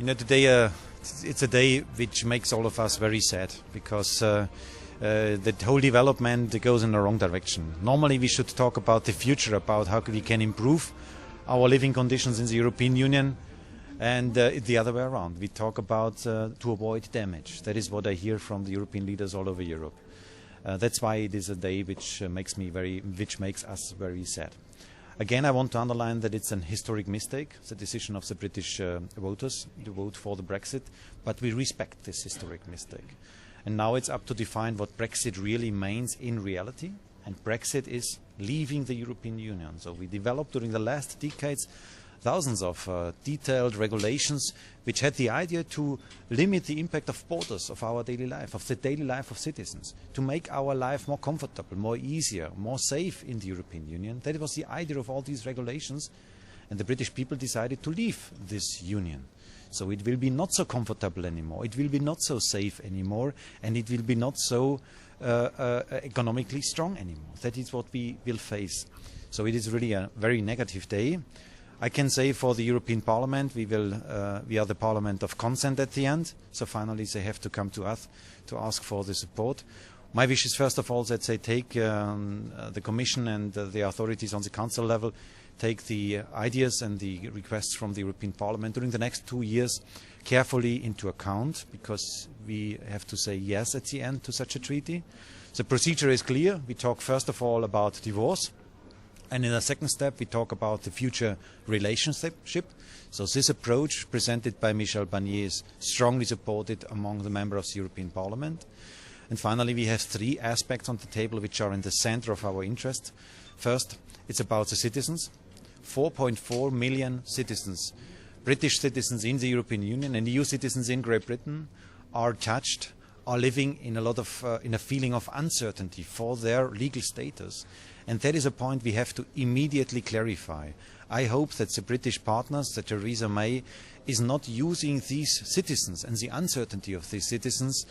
Today it's a day which makes all of us very sad because the whole development goes in the wrong direction. Normally we should talk about the future, about how we can improve our living conditions in the European Union, and the other way around. We talk about to avoid damage. That is what I hear from the European leaders all over Europe. That's why it is a day which makes us very sad. Again, I want to underline that it's an historic mistake, the decision of the British voters to vote for the Brexit, but we respect this historic mistake. And now it's up to define what Brexit really means in reality, and Brexit is leaving the European Union. So we developed during the last decades thousands of detailed regulations which had the idea to limit the impact of borders of our daily life, of the daily life of citizens, to make our life more comfortable, more easier, more safe in the European Union. That was the idea of all these regulations, and the British people decided to leave this union. So it will be not so comfortable anymore, it will be not so safe anymore, and it will be not so economically strong anymore. That is what we will face. So it is really a very negative day. I can say for the European Parliament, we are the Parliament of consent at the end. So finally they have to come to us to ask for the support. My wish is first of all that they take the Commission and the authorities on the Council level take the ideas and the requests from the European Parliament during the next 2 years carefully into account, because we have to say yes at the end to such a treaty. The procedure is clear. We talk first of all about divorce. And in a second step, we talk about the future relationship. So this approach presented by Michel Barnier is strongly supported among the members of the European Parliament. And finally, we have 3 aspects on the table which are in the center of our interest. First, it's about the citizens. 4.4 million citizens, British citizens in the European Union and EU citizens in Great Britain are touched, are living in a feeling of uncertainty for their legal status. And that is a point we have to immediately clarify. I hope that the British partners, that Theresa May, is not using these citizens and the uncertainty of these citizens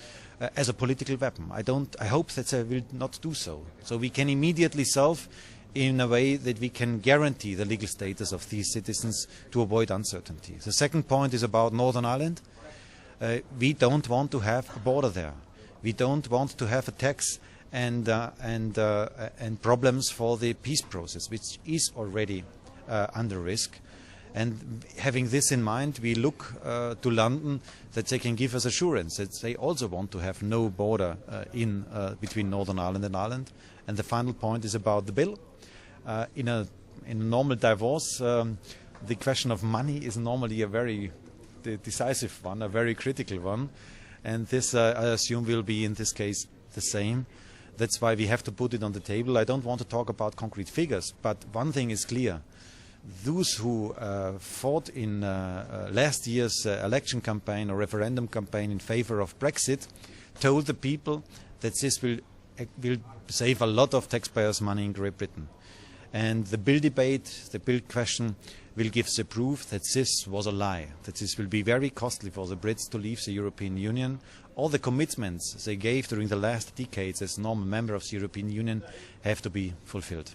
as a political weapon. I hope that they will not do so. So we can immediately solve in a way that we can guarantee the legal status of these citizens to avoid uncertainty. The second point is about Northern Ireland. We don't want to have a border there. We don't want to have a tax and problems for the peace process, which is already under risk. And having this in mind, we look to London that they can give us assurance that they also want to have no border between Northern Ireland and Ireland. And the final point is about the bill. In a normal divorce, the question of money is normally a very decisive one, a very critical one. And this, I assume, will be in this case the same. That's why we have to put it on the table. I don't want to talk about concrete figures, but one thing is clear. Those who fought in last year's election campaign or referendum campaign in favor of Brexit told the people that this will save a lot of taxpayers' money in Great Britain. And the bill debate, the bill question, will give the proof that this was a lie, that this will be very costly for the Brits to leave the European Union. All the commitments they gave during the last decades as normal member of the European Union have to be fulfilled.